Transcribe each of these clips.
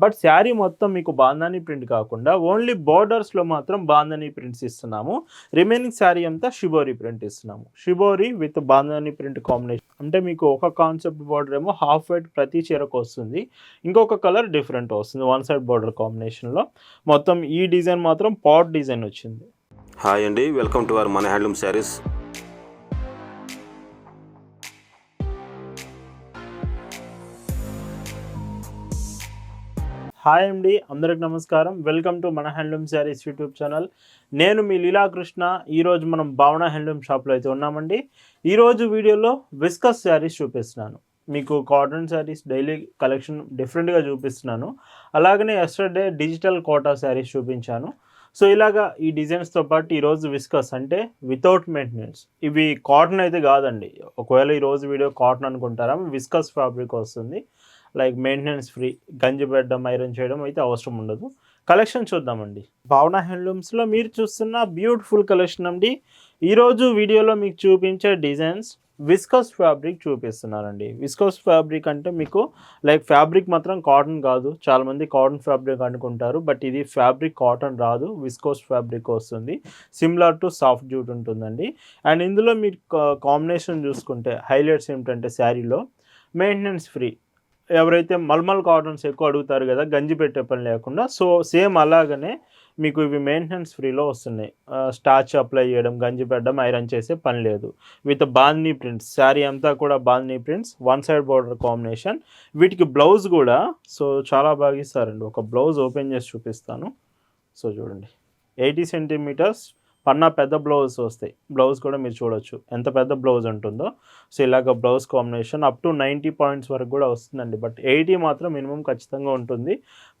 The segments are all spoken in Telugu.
బట్ శారీ మొత్తం మీకు బాంధనీ ప్రింట్ కాకుండా ఓన్లీ బోర్డర్స్లో మాత్రం బాంధనీ ప్రింట్స్ ఇస్తున్నాము. రిమైనింగ్ శారీ అంతా షిబోరి ప్రింట్ ఇస్తున్నాము. Shibori with bandhani print combination అంటే మీకు ఒక కాన్సెప్ట్ బోర్డర్ ఏమో హాఫ్ వైట్ ప్రతి చీరకు వస్తుంది, ఇంకొక కలర్ డిఫరెంట్ వస్తుంది వన్ సైడ్ బోర్డర్ కాంబినేషన్లో. మొత్తం ఈ డిజైన్ మాత్రం పాట్ డిజైన్ వచ్చింది. హాయ్ అండి, వెల్కమ్ టు అవర్ మన హ్యాండ్లూమ్ శారీస్. హాయ్ అండి, అందరికి నమస్కారం. వెల్కమ్ టు మన హ్యాండ్లూమ్ శారీస్ యూట్యూబ్ ఛానల్. నేను మీ లీలాకృష్ణ. ఈరోజు మనం భావన హ్యాండ్లూమ్ షాప్లో అయితే ఉన్నామండి. ఈరోజు వీడియోలో విస్కస్ శారీస్ చూపిస్తున్నాను. మీకు కాటన్ శారీస్ డైలీ కలెక్షన్ డిఫరెంట్గా చూపిస్తున్నాను. అలాగనే ఎస్టర్డే డిజిటల్ కోటా శారీస్ చూపించాను. సో ఇలాగా ఈ డిజైన్స్తో పాటు ఈరోజు విస్కస్ అంటే వితౌట్ మెయింటెనెన్స్, ఇవి కాటన్ అయితే కాదండి. ఒకవేళ ఈరోజు వీడియో కాటన్ అనుకుంటారా, విస్కస్ ఫ్యాబ్రిక్ వస్తుంది. లైక్ మెయింటెనెన్స్ ఫ్రీ, గంజి పెట్టడం ఐరన్ చేయడం అయితే అవసరం ఉండదు. కలెక్షన్ చూద్దామండి. భావన హ్యాండ్లూమ్స్లో మీరు చూస్తున్న బ్యూటిఫుల్ కలెక్షన్ అండి. ఈరోజు వీడియోలో మీకు చూపించే డిజైన్స్ విస్కస్ ఫ్యాబ్రిక్ చూపిస్తున్నానండి. విస్కస్ ఫ్యాబ్రిక్ అంటే మీకు లైక్ ఫ్యాబ్రిక్ మాత్రం కాటన్ కాదు. చాలామంది కాటన్ ఫ్యాబ్రిక్ అనుకుంటారు, బట్ ఇది ఫ్యాబ్రిక్ కాటన్ రాదు, విస్కోస్ ఫ్యాబ్రిక్ వస్తుంది. సిమిలర్ టు సాఫ్ట్ జూట్ ఉంటుందండి. అండ్ ఇందులో మీరు కాంబినేషన్ చూసుకుంటే హైలైట్స్ ఏమిటంటే శారీలో మెయింటెనెన్స్ ఫ్రీ. ఎవరైతే మల్మల్ కాటన్స్ ఎక్కువ అడుగుతారు కదా, గంజి పెట్టే పని లేకుండా, సో సేమ్ అలాగనే మీకు ఇవి మెయింటెనెన్స్ ఫ్రీలో వస్తున్నాయి. స్టార్చ్ అప్లై చేయడం, గంజి పెట్టడం, ఐరన్ చేసే పని లేదు. విత్ బాంధనీ ప్రింట్స్, శారీ అంతా కూడా bandhani prints, one side border combination. వీటికి బ్లౌజ్ కూడా సో చాలా బాగా ఇస్తారండి. ఒక బ్లౌజ్ ఓపెన్ చేసి చూపిస్తాను. సో చూడండి, 80 సెంటీమీటర్స్ పన్నా పెద్ద బ్లౌజ్ వస్తాయి. బ్లౌజ్ కూడా మీరు చూడొచ్చు ఎంత పెద్ద బ్లౌజ్ ఉంటుందో. సో ఇలాగ blouse combination up to 90 points వరకు కూడా వస్తుందండి, బట్ 80 మాత్రం మినిమం ఖచ్చితంగా ఉంటుంది.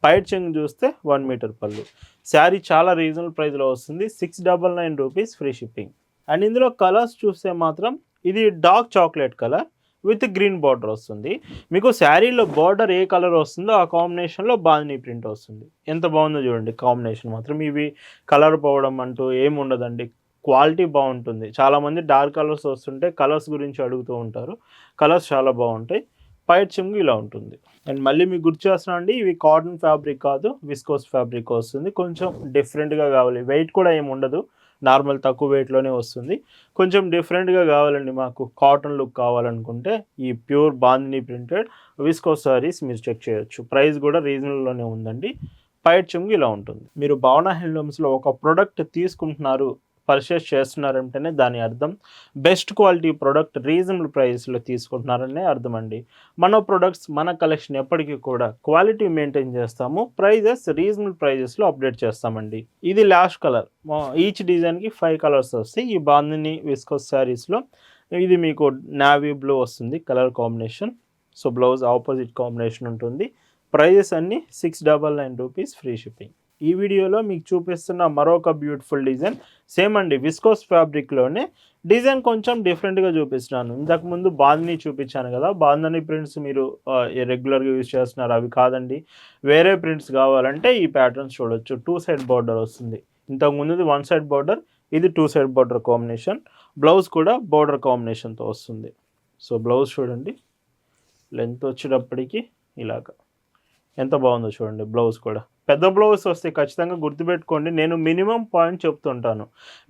పైట్ చెంగు చూస్తే 1 మీటర్ పళ్ళు. శారీ చాలా రీజనబుల్ ప్రైస్లో వస్తుంది. 699 రూపీస్ ఫ్రీ షిప్పింగ్. అండ్ ఇందులో కలర్స్ చూస్తే మాత్రం ఇది dark chocolate colour with green border వస్తుంది. మీకు శారీలో బార్డర్ ఏ కలర్ వస్తుందో ఆ కాంబినేషన్లో బాంధనీ ప్రింట్ వస్తుంది. ఎంత బాగుందో చూడండి కాంబినేషన్ మాత్రం. ఇవి కలర్ పోవడం అంటూ ఏమి ఉండదండి, క్వాలిటీ బాగుంటుంది. చాలామంది డార్క్ కలర్స్ వస్తుంటే కలర్స్ గురించి అడుగుతూ ఉంటారు. కలర్స్ చాలా బాగుంటాయి. పైట్ చెంగు ఇలా ఉంటుంది. అండ్ మళ్ళీ మీకు గుర్తు చేస్తున్నా అండి, ఇవి కాటన్ ఫ్యాబ్రిక్ కాదు, విస్కోస్ ఫ్యాబ్రిక్ వస్తుంది. కొంచెం డిఫరెంట్గా కావాలి, వెయిట్ కూడా ఏమి ఉండదు, నార్మల్ తక్కువ వెయిట్లోనే వస్తుంది. కొంచెం డిఫరెంట్గా కావాలండి మాకు, కాటన్ లుక్ కావాలనుకుంటే ఈ pure bandhani printed viscose saris మీరు చెక్ చేయొచ్చు. ప్రైస్ కూడా రీజనబుల్లోనే ఉందండి. పైట్ చెంగు ఇలా ఉంటుంది. మీరు భావన హ్యాండ్లూమ్స్లో ఒక ప్రోడక్ట్ తీసుకుంటున్నారు, పర్చేస్ చేస్తున్నారంటేనే దాని అర్థం బెస్ట్ క్వాలిటీ ప్రోడక్ట్ రీజనబుల్ ప్రైస్లో తీసుకుంటున్నారనే అర్థం అండి. మన ప్రొడక్ట్స్, మన కలెక్షన్ ఎప్పటికీ కూడా క్వాలిటీ మెయింటైన్ చేస్తాము. ప్రైజెస్ రీజనబుల్ ప్రైజెస్లో అప్డేట్ చేస్తామండి. ఇది లాస్ట్ కలర్. ఈచ్ డిజైన్కి 5 కలర్స్ వస్తాయి. ఈ బాంధనీ విస్కోస్ శారీస్లో ఇది మీకు నావీ బ్లూ వస్తుంది colour combination. So blouse opposite combination ఉంటుంది. ప్రైజెస్ అన్నీ 699 రూపీస్ ఫ్రీ షిప్పింగ్. ఈ వీడియోలో మీకు చూపిస్తున్న మరొక బ్యూటిఫుల్ డిజైన్ సేమ్ అండి, విస్కోస్ ఫ్యాబ్రిక్లోనే డిజైన్ కొంచెం డిఫరెంట్గా చూపిస్తున్నాను. ఇంతకుముందు బాంధనీ చూపించాను కదా, బాంధనీ ప్రింట్స్ మీరు రెగ్యులర్గా యూజ్ చేస్తున్నారు, అవి కాదండి. వేరే ప్రింట్స్ కావాలంటే ఈ ప్యాటర్న్స్ చూడొచ్చు. 2 సైడ్ బార్డర్ వస్తుంది. ఇంతకుముందుది 1 సైడ్ బార్డర్, ఇది 2 సైడ్ బార్డర్ కాంబినేషన్. బ్లౌజ్ కూడా బార్డర్ కాంబినేషన్తో వస్తుంది. సో బ్లౌజ్ చూడండి, లెంత్ వచ్చేటప్పటికి ఇలాగా ఎంత బాగుందో చూడండి. బ్లౌజ్ కూడా పెద్ద బ్లౌజ్ వస్తే ఖచ్చితంగా గుర్తుపెట్టుకోండి, నేను మినిమం పాయింట్ చెప్తుంటాను.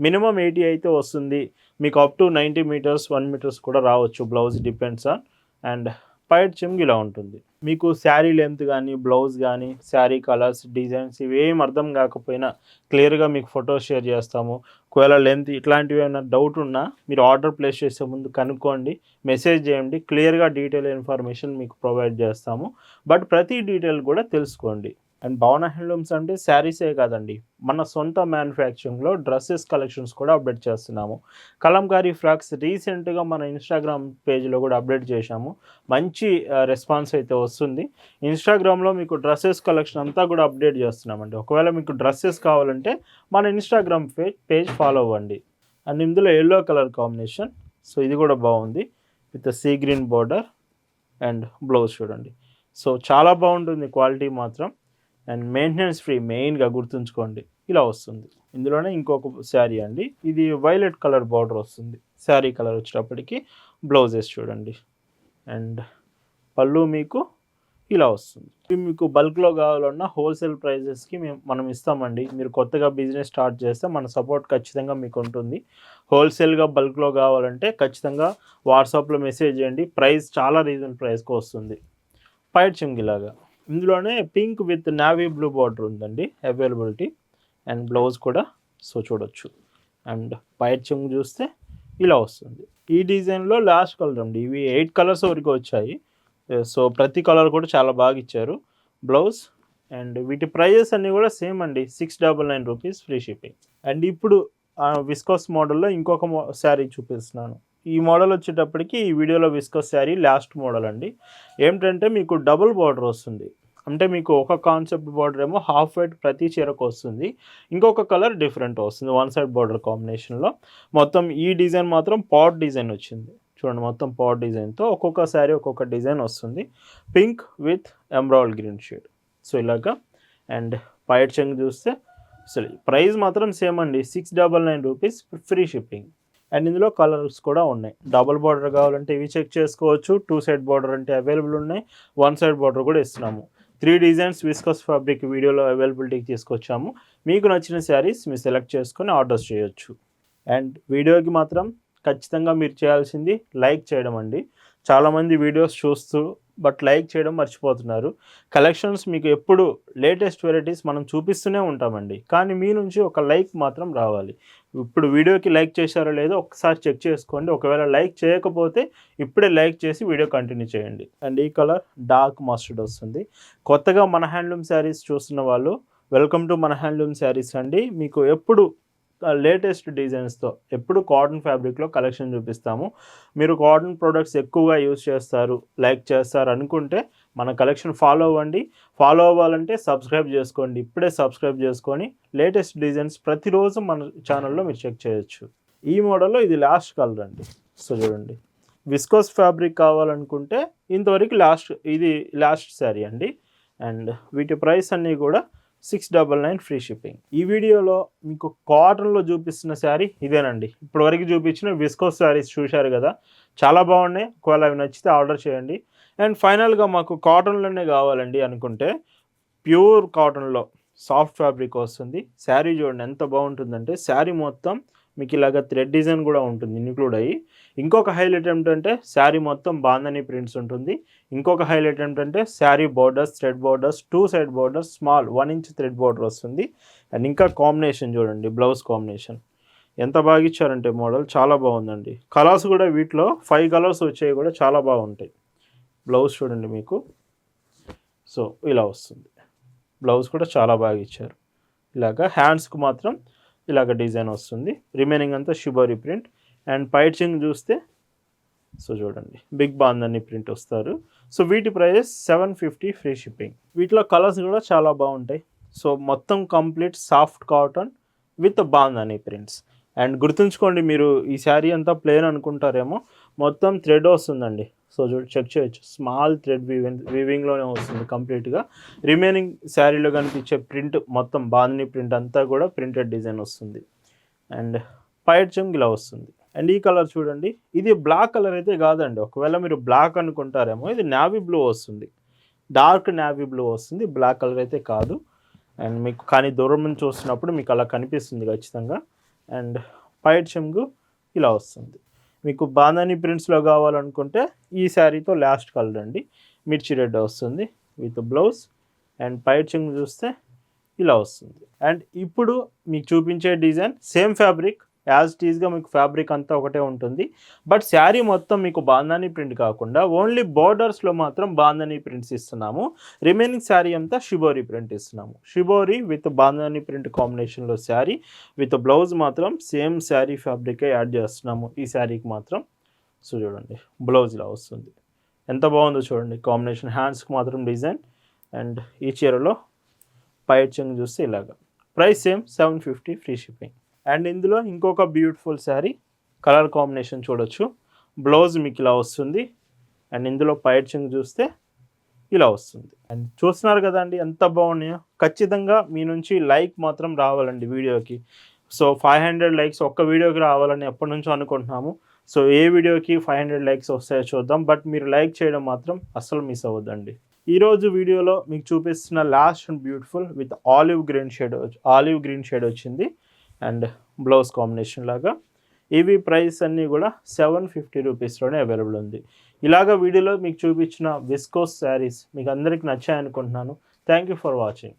మినిమం 80 అయితే వస్తుంది, మీకు అప్ టు 90 మీటర్స్ 1 మీటర్స్ కూడా రావచ్చు. Blouse depends on. అండ్ పైట్ చెంగు ఇలా ఉంటుంది. మీకు శారీ లెంత్ కానీ, బ్లౌజ్ కానీ, శారీ కలర్స్, డిజైన్స్ ఇవేం అర్థం కాకపోయినా క్లియర్గా మీకు ఫొటోస్ షేర్ చేస్తాము. ఒకవేళ లెంత్ ఇట్లాంటివి ఏమైనా డౌట్ ఉన్నా మీరు ఆర్డర్ ప్లేస్ చేసే ముందు కనుక్కోండి, మెసేజ్ చేయండి. క్లియర్గా డీటెయిల్ ఇన్ఫర్మేషన్ మీకు ప్రొవైడ్ చేస్తాము. బట్ ప్రతి డీటెయిల్ కూడా తెలుసుకోండి. అండ్ భావన హ్యాండ్లూమ్స్ అంటే శారీసే కాదండి, మన సొంత మ్యానుఫ్యాక్చరింగ్లో డ్రెస్సెస్ కలెక్షన్స్ కూడా అప్డేట్ చేస్తున్నాము. కలంకారీ ఫ్రాక్స్ రీసెంట్గా మన ఇన్స్టాగ్రామ్ పేజ్లో కూడా అప్డేట్ చేశాము. మంచి రెస్పాన్స్ అయితే వస్తుంది. ఇన్స్టాగ్రామ్లో మీకు డ్రెస్సెస్ కలెక్షన్ అంతా కూడా అప్డేట్ చేస్తున్నామండి. ఒకవేళ మీకు డ్రెస్సెస్ కావాలంటే మన ఇన్స్టాగ్రామ్ పేజ్ ఫాలో అవ్వండి. అండ్ ఇందులో ఎల్లో కలర్ కాంబినేషన్. సో ఇది కూడా బాగుంది with sea green border and blouse చూడండి. సో చాలా బాగుంటుంది క్వాలిటీ మాత్రం. అండ్ మెయింటెనెన్స్ ఫ్రీ, మెయిన్గా గుర్తుంచుకోండి. ఇలా వస్తుంది. ఇందులోనే ఇంకొక శారీ అండి, ఇది వైలెట్ కలర్ బార్డర్ వస్తుంది. శారీ కలర్ వచ్చేటప్పటికి బ్లౌజెస్ చూడండి. అండ్ పళ్ళు మీకు ఇలా వస్తుంది. ఇవి మీకు బల్క్లో కావాలన్నా హోల్సేల్ ప్రైజెస్కి మనం ఇస్తామండి. మీరు కొత్తగా బిజినెస్ స్టార్ట్ చేస్తే మన సపోర్ట్ ఖచ్చితంగా మీకు ఉంటుంది. హోల్సేల్గా బల్క్లో కావాలంటే ఖచ్చితంగా వాట్సాప్లో మెసేజ్ చేయండి. ప్రైస్ చాలా రీజనబుల్ ప్రైస్కి వస్తుంది. పైట్ చెంగిలాగా ఇందులోనే pink with navy blue border ఉందండి అవైలబిలిటీ. అండ్ బ్లౌజ్ కూడా సో చూడొచ్చు. అండ్ పైట్ చెంగు చూస్తే ఇలా వస్తుంది. ఈ డిజైన్లో లాస్ట్ కలర్ అండి. ఇవి 8 కలర్స్ వరకు వచ్చాయి. సో ప్రతి కలర్ కూడా చాలా బాగా ఇచ్చారు. బ్లౌజ్ అండ్ వీటి ప్రైజెస్ అన్నీ కూడా సేమ్ అండి. 699 రూపీస్ ఫ్రీ షిప్పింగ్. అండ్ ఇప్పుడు విస్కోస్ మోడల్లో ఇంకొక శారీ చూపిస్తున్నాను. ఈ మోడల్ వచ్చేటప్పటికి ఈ వీడియోలో విస్కోస్ శారీ లాస్ట్ మోడల్ అండి. ఏమిటంటే మీకు డబుల్ బార్డర్ వస్తుంది. అంటే మీకు ఒక కాన్సెప్ట్ బార్డర్ ఏమో హాఫ్ వైట్ ప్రతి చీరకు వస్తుంది, ఇంకొక కలర్ డిఫరెంట్ వస్తుంది వన్ సైడ్ బార్డర్ కాంబినేషన్లో. మొత్తం ఈ డిజైన్ మాత్రం పాట్ డిజైన్ వచ్చింది చూడండి. మొత్తం పాట్ డిజైన్తో ఒక్కొక్క శారీ ఒక్కొక్క డిజైన్ వస్తుంది. Pink with emerald green shade so ఇలాగా. అండ్ పైట్ చెంగు చూస్తే అసలు ప్రైస్ మాత్రం సేమ్ అండి. 699 రూపీస్ ఫ్రీ షిప్పింగ్. అండ్ ఇందులో కలర్స్ కూడా ఉన్నాయి. డబుల్ బార్డర్ కావాలంటే ఇవి చెక్ చేసుకోవచ్చు. 2 సైడ్ బార్డర్ అంటే అవైలబుల్ ఉన్నాయి. 1 సైడ్ బార్డర్ కూడా ఇస్తున్నాము. 3 డిజైన్స్ విస్కస్ ఫ్యాబ్రిక్ వీడియోలో అవైలబిలిటీకి తీసుకొచ్చాము. మీకు నచ్చిన శారీస్ మీరు సెలెక్ట్ చేసుకొని ఆర్డర్స్ చేయొచ్చు. అండ్ వీడియోకి మాత్రం ఖచ్చితంగా మీరు చేయాల్సింది లైక్ చేయడం అండి. చాలామంది వీడియోస్ చూస్తూ బట్ లైక్ చేయడం మర్చిపోతున్నారు. కలెక్షన్స్ మీకు ఎప్పుడు లేటెస్ట్ వెరైటీస్ మనం చూపిస్తూనే ఉంటామండి, కానీ మీ నుంచి ఒక లైక్ మాత్రం రావాలి. ఇప్పుడు వీడియోకి లైక్ చేశారో లేదో ఒకసారి చెక్ చేసుకోండి. ఒకవేళ లైక్ చేయకపోతే ఇప్పుడే లైక్ చేసి వీడియో కంటిన్యూ చేయండి. అండ్ ఈ కలర్ డార్క్ మస్టర్డ్ వస్తుంది. కొత్తగా మన హ్యాండ్లూమ్ శారీస్ చూస్తున్న వాళ్ళు వెల్కమ్ టు మన హ్యాండ్లూమ్ శారీస్ అండి. మీకు ఎప్పుడు లేటెస్ట్ డిజైన్స్తో ఎప్పుడు కాటన్ ఫ్యాబ్రిక్లో కలెక్షన్ చూపిస్తాము. మీరు కాటన్ ప్రొడక్ట్స్ ఎక్కువగా యూజ్ చేస్తారు, లైక్ చేస్తారు అనుకుంటే మన కలెక్షన్ ఫాలో అవ్వండి. ఫాలో అవ్వాలంటే సబ్స్క్రైబ్ చేసుకోండి. ఇప్పుడే సబ్స్క్రైబ్ చేసుకొని లేటెస్ట్ డిజైన్స్ ప్రతిరోజు మన ఛానల్లో మీరు చెక్ చేయొచ్చు. ఈ మోడల్లో ఇది లాస్ట్ కలర్ అండి. సో చూడండి, విస్కోస్ ఫ్యాబ్రిక్ కావాలనుకుంటే ఇంతవరకు ఇది లాస్ట్ శారీ అండి. అండ్ వీటి ప్రైస్ అన్నీ కూడా 699 ఫ్రీ షిప్పింగ్. ఈ వీడియోలో మీకు కాటన్లో చూపిస్తున్న శారీ ఇదేనండి. ఇప్పటివరకు చూపించిన విస్కోస్ శారీస్ చూశారు కదా, చాలా బాగున్నాయి. ఒకవేళ అవి నచ్చితే ఆర్డర్ చేయండి. అండ్ ఫైనల్గా మాకు కాటన్లోనే కావాలండి అనుకుంటే ప్యూర్ కాటన్లో సాఫ్ట్ ఫ్యాబ్రిక్ వస్తుంది. శారీ చూడండి ఎంత బాగుంటుందంటే శారీ మొత్తం మీకు ఇలాగ థ్రెడ్ డిజైన్ కూడా ఉంటుంది ఇన్క్లూడ్ అయ్యి. ఇంకొక హైలైట్ ఏమిటంటే శారీ మొత్తం బాందని ప్రింట్స్ ఉంటుంది. ఇంకొక హైలైట్ ఏమిటంటే sari borders, thread borders, 2 side borders, small 1 inch thread border వస్తుంది. అండ్ ఇంకా కాంబినేషన్ చూడండి, బ్లౌజ్ కాంబినేషన్ ఎంత బాగా ఇచ్చారంటే మోడల్ చాలా బాగుందండి. కలర్స్ కూడా వీటిలో 5 కలర్స్ వచ్చాయి కూడా చాలా బాగుంటాయి. బ్లౌజ్ చూడండి మీకు సో ఇలా వస్తుంది. బ్లౌజ్ కూడా చాలా బాగా ఇచ్చారు. ఇలాగా హ్యాండ్స్కి మాత్రం ఇలాగ డిజైన్ వస్తుంది. రిమైనింగ్ అంతా షిబోరి ప్రింట్. అండ్ పైట్ చెంగు చూస్తే సో చూడండి బిగ్ బాందని ప్రింట్ వస్తారు. సో వీటి ప్రైజెస్ 750 ఫ్రీ షిప్పింగ్. వీటిలో కలర్స్ కూడా చాలా బాగుంటాయి. సో మొత్తం complete soft cotton with bandhani prints. And గుర్తుంచుకోండి, మీరు ఈ శారీ అంతా ప్లెయిన్ అనుకుంటారేమో, మొత్తం థ్రెడ్ వస్తుందండి. సో చెక్ చేయొచ్చు, స్మాల్ థ్రెడ్ వీవింగ్లోనే వస్తుంది కంప్లీట్గా. రిమైనింగ్ శారీలో కనిపించే ప్రింట్ మొత్తం బాందని ప్రింట్ అంతా కూడా ప్రింటెడ్ డిజైన్ వస్తుంది. అండ్ పైట్ చెంగు ఇలా వస్తుంది. అండ్ ఈ కలర్ చూడండి, ఇది బ్లాక్ కలర్ అయితే కాదండి. ఒకవేళ మీరు బ్లాక్ అనుకుంటారేమో, ఇది నావీ బ్లూ వస్తుంది, డార్క్ నావీ బ్లూ వస్తుంది, బ్లాక్ కలర్ అయితే కాదు. అండ్ మీకు కానీ దూరం నుంచి చూస్తున్నప్పుడు మీకు అలా కనిపిస్తుంది ఖచ్చితంగా. అండ్ పైట్ చెంగు ఇలా వస్తుంది. మీకు బాందని ప్రింట్స్లో కావాలనుకుంటే ఈ శారీతో లాస్ట్ కలర్ అండి, మిర్చి రెడ్ వస్తుంది విత్ బ్లౌజ్. అండ్ పైట్ చెంగు చూస్తే ఇలా వస్తుంది. అండ్ ఇప్పుడు మీకు చూపించే డిజైన్ సేమ్ ఫ్యాబ్రిక్ యాజ్ టీజ్గా మీకు ఫ్యాబ్రిక్ అంతా ఒకటే ఉంటుంది. బట్ శారీ మొత్తం మీకు బాందని ప్రింట్ కాకుండా ఓన్లీ బోర్డర్స్లో మాత్రం బాందని ప్రింట్స్ ఇస్తున్నాము. రిమైనింగ్ శారీ అంతా షిబోరి ప్రింట్ ఇస్తున్నాము. షిబోరి విత్ బాందని ప్రింట్ కాంబినేషన్లో శారీ విత్ బ్లౌజ్ మాత్రం సేమ్ శారీ ఫ్యాబ్రికే యాడ్ చేస్తున్నాము ఈ శారీకి మాత్రం. సో చూడండి బ్లౌజ్ ఇలా వస్తుంది, ఎంత బాగుందో చూడండి కాంబినేషన్. హ్యాండ్స్కి మాత్రం డిజైన్. అండ్ ఈ చీరలో పైట్ చెంగు చూస్తే ఇలాగా. Price same 750 free shipping. And ఇందులో ఇంకొక బ్యూటిఫుల్ శారీ కలర్ కాంబినేషన్ చూడొచ్చు. బ్లౌజ్ మీకు ఇలా వస్తుంది. అండ్ ఇందులో పైట్ చెంగు చూస్తే ఇలా వస్తుంది. అండ్ చూస్తున్నారు కదండి ఎంత బాగున్నాయో. ఖచ్చితంగా మీ నుంచి లైక్ మాత్రం రావాలండి వీడియోకి. సో 500 లైక్స్ ఒక్క వీడియోకి రావాలని ఎప్పటి నుంచో అనుకుంటున్నాము. సో ఏ వీడియోకి 500 లైక్స్ వస్తాయో చూద్దాం. బట్ మీరు లైక్ చేయడం మాత్రం అస్సలు మిస్ అవ్వద్దండి. ఈరోజు వీడియోలో మీకు చూపిస్తున్న last and beautiful with olive green shade వచ్చింది అండ్ బ్లౌజ్ కాంబినేషన్ లాగా. ఇవి ప్రైస్ అన్నీ కూడా 750 రూపీస్లోనే అవైలబుల్ ఉంది. ఇలాగ వీడియోలో మీకు చూపించిన విస్కోస్ శారీస్ మీకు అందరికి నచ్చాయనుకుంటున్నాను. Thank you for watching.